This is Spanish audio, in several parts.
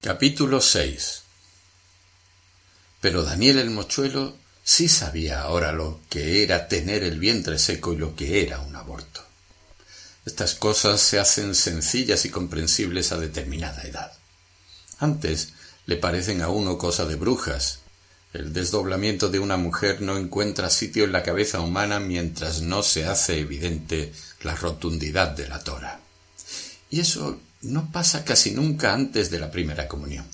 Capítulo 6. Pero Daniel el mochuelo sí sabía ahora lo que era tener el vientre seco y lo que era un aborto. Estas cosas se hacen sencillas y comprensibles a determinada edad. Antes le parecen a uno cosa de brujas. El desdoblamiento de una mujer no encuentra sitio en la cabeza humana mientras no se hace evidente la rotundidad de la tora. Y eso no pasa casi nunca antes de la primera comunión.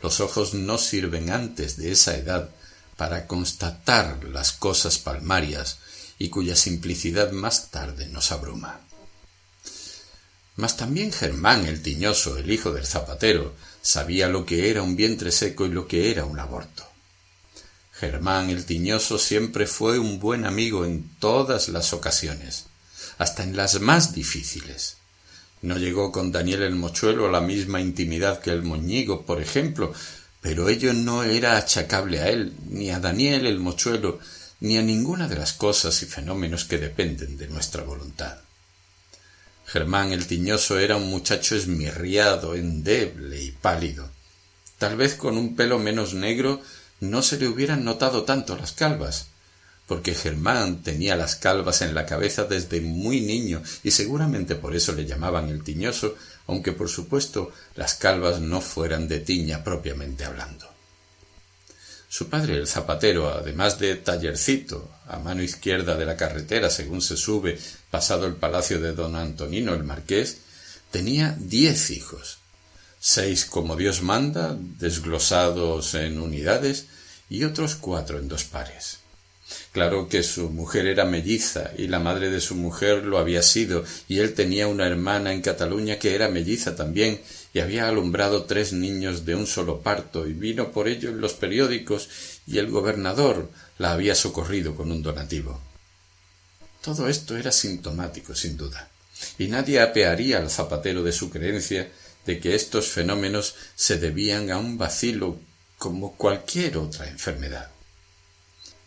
Los ojos no sirven antes de esa edad para constatar las cosas palmarias y cuya simplicidad más tarde nos abruma. Mas también Germán el Tiñoso, el hijo del zapatero, sabía lo que era un vientre seco y lo que era un aborto. Germán el Tiñoso siempre fue un buen amigo en todas las ocasiones, hasta en las más difíciles. No llegó con Daniel el mochuelo a la misma intimidad que el moñigo, por ejemplo, pero ello no era achacable a él, ni a Daniel el mochuelo, ni a ninguna de las cosas y fenómenos que dependen de nuestra voluntad. Germán el Tiñoso era un muchacho esmirriado, endeble y pálido. Tal vez con un pelo menos negro no se le hubieran notado tanto las calvas, porque Germán tenía las calvas en la cabeza desde muy niño y seguramente por eso le llamaban el Tiñoso, aunque por supuesto las calvas no fueran de tiña propiamente hablando. Su padre, el zapatero, además de tallercito, a mano izquierda de la carretera según se sube, pasado el palacio de don Antonino el marqués, tenía 10 hijos, 6 como Dios manda, desglosados en unidades, y otros 4 en 2 pares. Claro que su mujer era melliza y la madre de su mujer lo había sido, y él tenía una hermana en Cataluña que era melliza también y había alumbrado 3 niños de un solo parto y vino por ello en los periódicos y el gobernador la había socorrido con un donativo. Todo esto era sintomático, sin duda, y nadie apearía al zapatero de su creencia de que estos fenómenos se debían a un vacilo como cualquier otra enfermedad.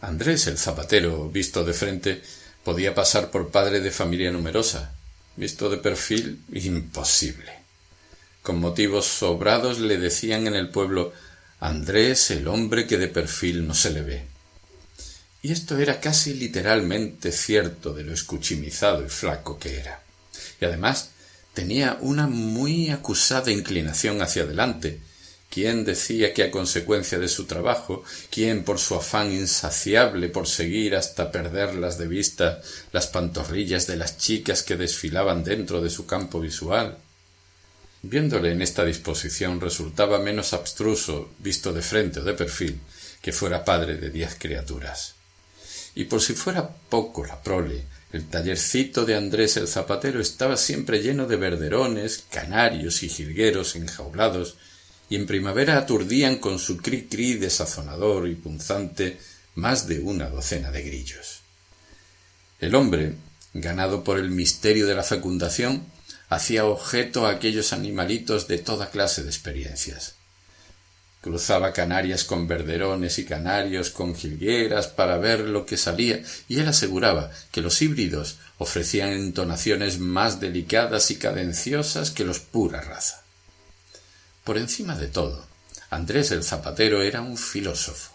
Andrés el zapatero, visto de frente, podía pasar por padre de familia numerosa. Visto de perfil, imposible. Con motivos sobrados le decían en el pueblo: Andrés, el hombre que de perfil no se le ve. Y esto era casi literalmente cierto de lo escuchimizado y flaco que era. Y además tenía una muy acusada inclinación hacia adelante. Quién decía que a consecuencia de su trabajo, quién por su afán insaciable por seguir hasta perderlas de vista las pantorrillas de las chicas que desfilaban dentro de su campo visual. Viéndole en esta disposición resultaba menos abstruso, visto de frente o de perfil, que fuera padre de 10 criaturas. Y por si fuera poco la prole, el tallercito de Andrés el zapatero estaba siempre lleno de verderones, canarios y jilgueros enjaulados, y en primavera aturdían con su cri-cri desazonador y punzante más de una docena de grillos. El hombre, ganado por el misterio de la fecundación, hacía objeto a aquellos animalitos de toda clase de experiencias. Cruzaba canarias con verderones y canarios con jilgueras para ver lo que salía, y él aseguraba que los híbridos ofrecían entonaciones más delicadas y cadenciosas que los pura raza. Por encima de todo, Andrés el zapatero era un filósofo.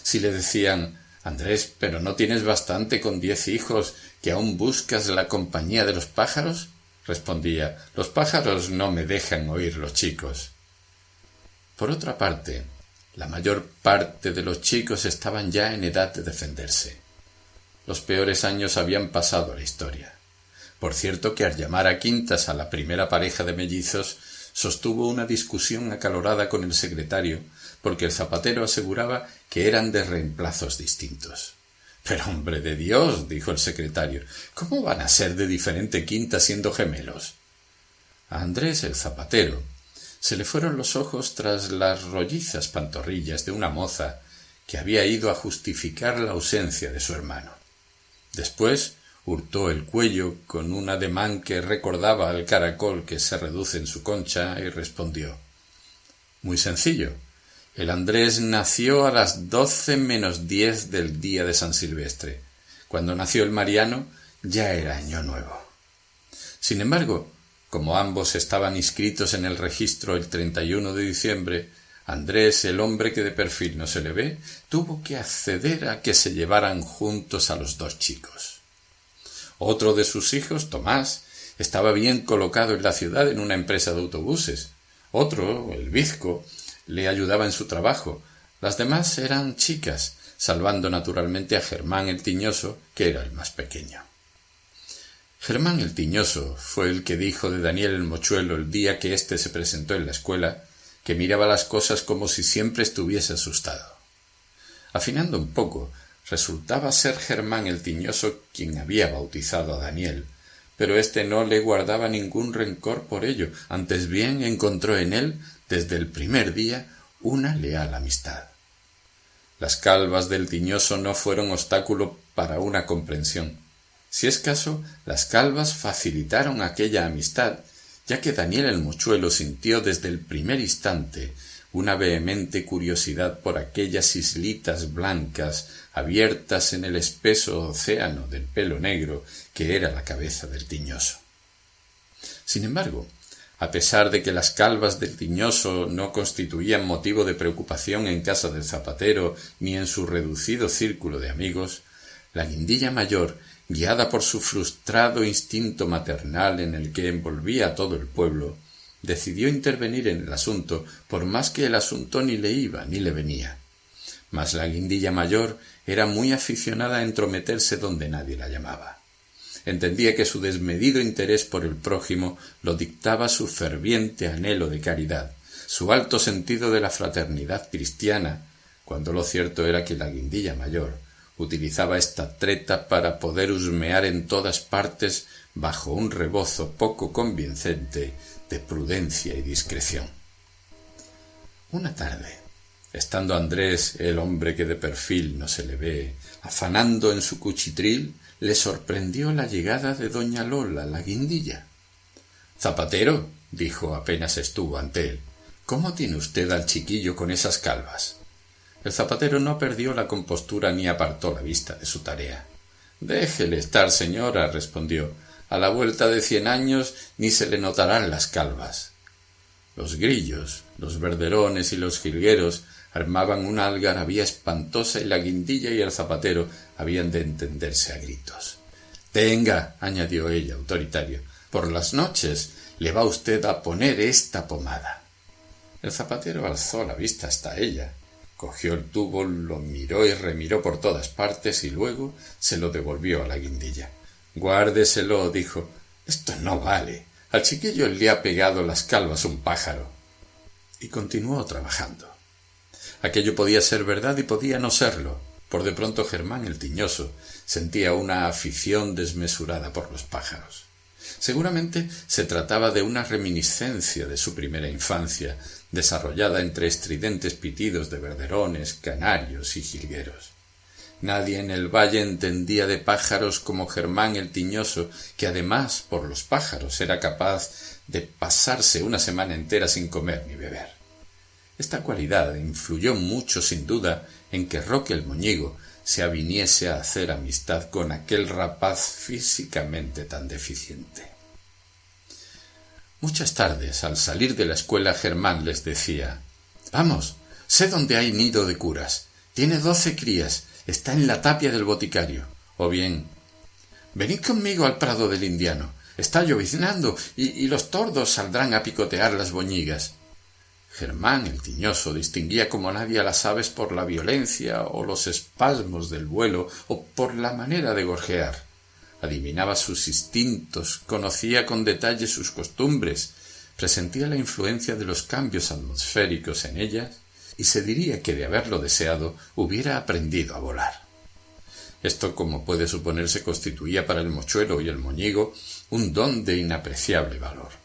Si le decían: Andrés, ¿pero no tienes bastante con 10 hijos que aún buscas la compañía de los pájaros? Respondía: los pájaros no me dejan oír los chicos. Por otra parte, la mayor parte de los chicos estaban ya en edad de defenderse. Los peores años habían pasado a la historia. Por cierto que al llamar a quintas a la primera pareja de mellizos, sostuvo una discusión acalorada con el secretario, porque el zapatero aseguraba que eran de reemplazos distintos. «Pero, hombre de Dios», dijo el secretario, «¿cómo van a ser de diferente quinta siendo gemelos?» A Andrés el zapatero se le fueron los ojos tras las rollizas pantorrillas de una moza que había ido a justificar la ausencia de su hermano. Después hurtó el cuello con un ademán que recordaba al caracol que se reduce en su concha y respondió: «Muy sencillo. El Andrés nació a las 12 menos 10 del día de San Silvestre. Cuando nació el Mariano ya era año nuevo. Sin embargo, Como ambos estaban inscritos en el registro el 31 de diciembre, Andrés, el hombre que de perfil no se le ve, tuvo que acceder a que se llevaran juntos a los dos chicos. Otro de sus hijos, Tomás, estaba bien colocado en la ciudad en una empresa de autobuses. Otro, el Vizco, le ayudaba en su trabajo. Las demás eran chicas, salvando naturalmente a Germán el Tiñoso, que era el más pequeño. Germán el Tiñoso fue el que dijo de Daniel el Mochuelo el día que éste se presentó en la escuela, que miraba las cosas como si siempre estuviese asustado. Afinando un poco, resultaba ser Germán el Tiñoso quien había bautizado a Daniel, pero éste no le guardaba ningún rencor por ello, antes bien encontró en él, desde el primer día, una leal amistad. Las calvas del Tiñoso no fueron obstáculo para una comprensión. Si es caso, las calvas facilitaron aquella amistad, ya que Daniel el Mochuelo sintió desde el primer instante una vehemente curiosidad por aquellas islitas blancas abiertas en el espeso océano del pelo negro que era la cabeza del Tiñoso. Sin embargo, a pesar de que las calvas del Tiñoso no constituían motivo de preocupación en casa del zapatero ni en su reducido círculo de amigos, la Guindilla Mayor, guiada por su frustrado instinto maternal en el que envolvía a todo el pueblo, decidió intervenir en el asunto, por más que el asunto ni le iba ni le venía. Mas la Guindilla Mayor era muy aficionada a entrometerse donde nadie la llamaba. Entendía que su desmedido interés por el prójimo lo dictaba su ferviente anhelo de caridad, su alto sentido de la fraternidad cristiana, cuando lo cierto era que la Guindilla Mayor utilizaba esta treta para poder husmear en todas partes bajo un rebozo poco convincente de prudencia y discreción. Una tarde, estando Andrés, el hombre que de perfil no se le ve, afanando en su cuchitril, le sorprendió la llegada de doña Lola, la Guindilla. «Zapatero», dijo apenas estuvo ante él, «¿cómo tiene usted al chiquillo con esas calvas?» El zapatero no perdió la compostura ni apartó la vista de su tarea. «Déjele estar, señora», respondió. «A la vuelta de 100 años ni se le notarán las calvas». Los grillos, los verderones y los jilgueros armaban una algarabía espantosa y la Guindilla y el zapatero habían de entenderse a gritos. «Tenga», añadió ella, autoritario, «por las noches le va usted a poner esta pomada». El zapatero alzó la vista hasta ella, cogió el tubo, lo miró y remiró por todas partes y luego se lo devolvió a la Guindilla. «Guárdeselo», dijo, «esto no vale. Al chiquillo le ha pegado las calvas un pájaro». Y continuó trabajando. Aquello podía ser verdad y podía no serlo. Por de pronto Germán el Tiñoso sentía una afición desmesurada por los pájaros. Seguramente se trataba de una reminiscencia de su primera infancia, desarrollada entre estridentes pitidos de verderones, canarios y jilgueros. Nadie en el valle entendía de pájaros como Germán el Tiñoso, que además por los pájaros era capaz de pasarse una semana entera sin comer ni beber. Esta cualidad influyó mucho sin duda en que Roque el Moñigo se aviniese a hacer amistad con aquel rapaz físicamente tan deficiente. Muchas tardes, al salir de la escuela, Germán les decía: «Vamos, sé dónde hay nido de curas. Tiene 12 crías, está en la tapia del boticario». O bien: «Venid conmigo al prado del Indiano. Está lloviznando y los tordos saldrán a picotear las boñigas». Germán el Tiñoso distinguía como nadie a las aves por la violencia o los espasmos del vuelo o por la manera de gorjear. Adivinaba sus instintos, conocía con detalle sus costumbres, presentía la influencia de los cambios atmosféricos en ellas y se diría que de haberlo deseado hubiera aprendido a volar. Esto, como puede suponerse, constituía para el mochuelo y el moñigo un don de inapreciable valor.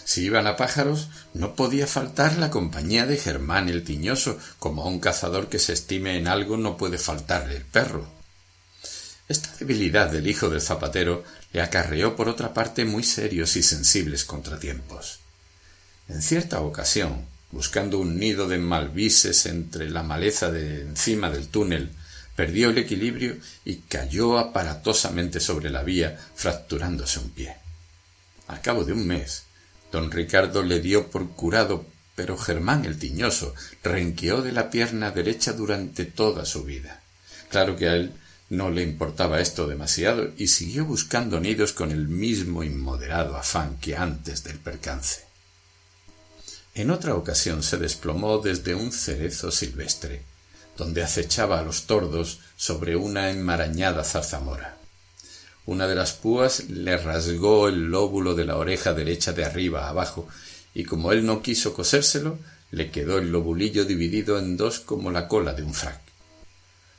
Si iban a pájaros, no podía faltar la compañía de Germán el Tiñoso, como a un cazador que se estime en algo no puede faltarle el perro. Esta debilidad del hijo del zapatero le acarreó por otra parte muy serios y sensibles contratiempos. En cierta ocasión, buscando un nido de malvises entre la maleza de encima del túnel, perdió el equilibrio y cayó aparatosamente sobre la vía, fracturándose un pie. Al cabo de un mes, Don Ricardo le dio por curado, pero Germán el Tiñoso renqueó de la pierna derecha durante toda su vida. Claro que a él no le importaba esto demasiado y siguió buscando nidos con el mismo inmoderado afán que antes del percance. En otra ocasión se desplomó desde un cerezo silvestre, donde acechaba a los tordos sobre una enmarañada zarzamora. Una de las púas le rasgó el lóbulo de la oreja derecha de arriba a abajo, y como él no quiso cosérselo, le quedó el lobulillo dividido en dos como la cola de un frac.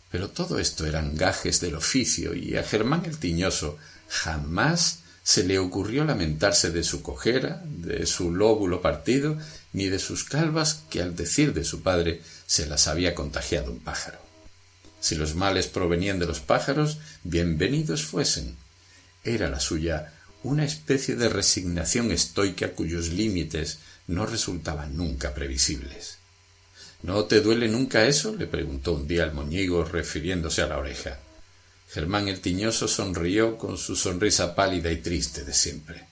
Pero todo esto eran gajes del oficio, y a Germán el Tiñoso jamás se le ocurrió lamentarse de su cojera, de su lóbulo partido, ni de sus calvas que, al decir de su padre, se las había contagiado un pájaro. Si los males provenían de los pájaros, bienvenidos fuesen. Era la suya una especie de resignación estoica cuyos límites no resultaban nunca previsibles. —¿No te duele nunca eso? —le preguntó un día el moñigo, refiriéndose a la oreja. Germán el Tiñoso sonrió con su sonrisa pálida y triste de siempre.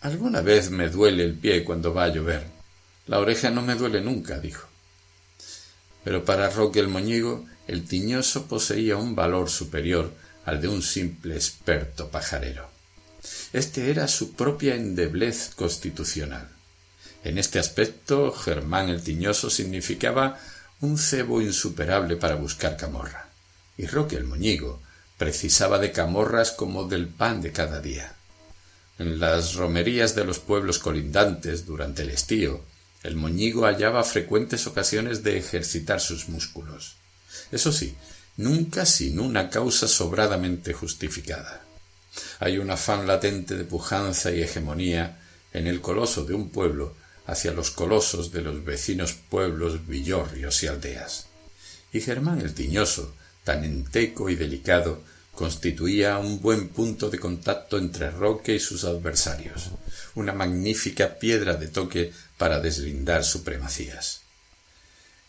—Alguna vez me duele el pie cuando va a llover. La oreja no me duele nunca —dijo. Pero para Roque el moñigo, el Tiñoso poseía un valor superior al de un simple experto pajarero. Este era su propia endeblez constitucional. En este aspecto, Germán el Tiñoso significaba un cebo insuperable para buscar camorra, y Roque el moñigo precisaba de camorras como del pan de cada día. En las romerías de los pueblos colindantes durante el estío, el moñigo hallaba frecuentes ocasiones de ejercitar sus músculos. Eso sí, nunca sin una causa sobradamente justificada. Hay un afán latente de pujanza y hegemonía en el coloso de un pueblo hacia los colosos de los vecinos pueblos, villorrios y aldeas. Y Germán el Tiñoso, tan enteco y delicado, constituía un buen punto de contacto entre Roque y sus adversarios, una magnífica piedra de toque para deslindar supremacías.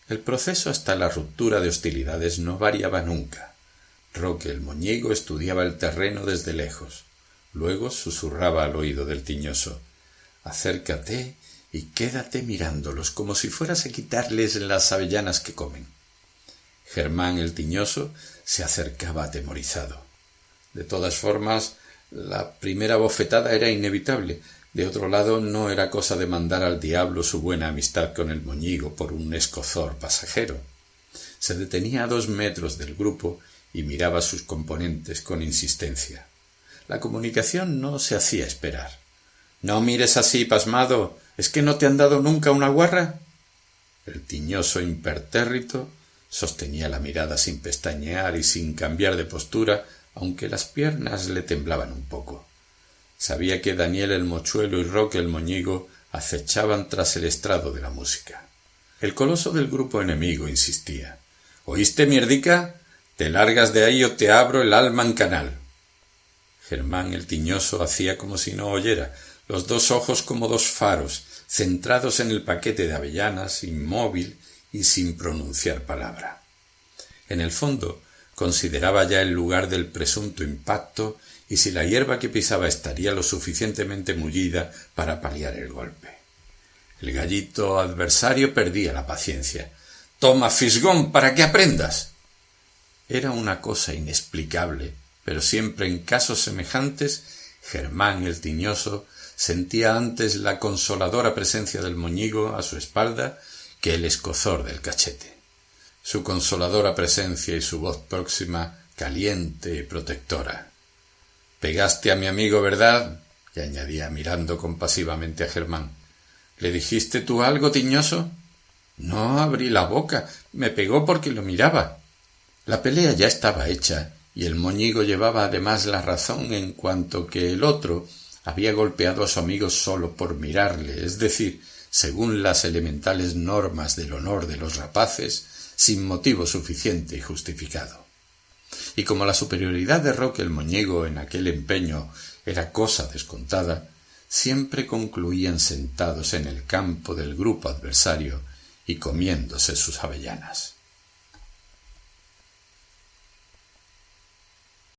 El proceso hasta la ruptura de hostilidades no variaba nunca. Roque el moñigo estudiaba el terreno desde lejos. Luego susurraba al oído del Tiñoso: «Acércate y quédate mirándolos como si fueras a quitarles las avellanas que comen». Germán el Tiñoso se acercaba atemorizado. De todas formas, la primera bofetada era inevitable. De otro lado, no era cosa de mandar al diablo su buena amistad con el moñigo por un escozor pasajero. Se detenía a 2 metros del grupo y miraba a sus componentes con insistencia. La comunicación no se hacía esperar. «No mires así, pasmado. ¿Es que no te han dado nunca una guarra?» El Tiñoso impertérrito sostenía la mirada sin pestañear y sin cambiar de postura, aunque las piernas le temblaban un poco. Sabía que Daniel el mochuelo y Roque el moñigo acechaban tras el estrado de la música. El coloso del grupo enemigo insistía: «¿Oíste, mierdica? Te largas de ahí o te abro el alma en canal». Germán el Tiñoso hacía como si no oyera, los 2 ojos como 2 faros, centrados en el paquete de avellanas, inmóvil y sin pronunciar palabra. En el fondo, consideraba ya el lugar del presunto impacto y si la hierba que pisaba estaría lo suficientemente mullida para paliar el golpe. El gallito adversario perdía la paciencia. «Toma, fisgón, para que aprendas». Era una cosa inexplicable, pero siempre en casos semejantes, Germán el Tiñoso sentía antes la consoladora presencia del moñigo a su espalda que el escozor del cachete. Su consoladora presencia y su voz próxima, caliente y protectora. «Pegaste a mi amigo, ¿verdad?», le añadía mirando compasivamente a Germán. «¿Le dijiste tú algo, Tiñoso?» «No abrí la boca. Me pegó porque lo miraba». La pelea ya estaba hecha y el moñigo llevaba además la razón en cuanto que el otro había golpeado a su amigo solo por mirarle, es decir, según las elementales normas del honor de los rapaces, sin motivo suficiente y justificado. Y como la superioridad de Roque el moñigo en aquel empeño era cosa descontada, siempre concluían sentados en el campo del grupo adversario y comiéndose sus avellanas.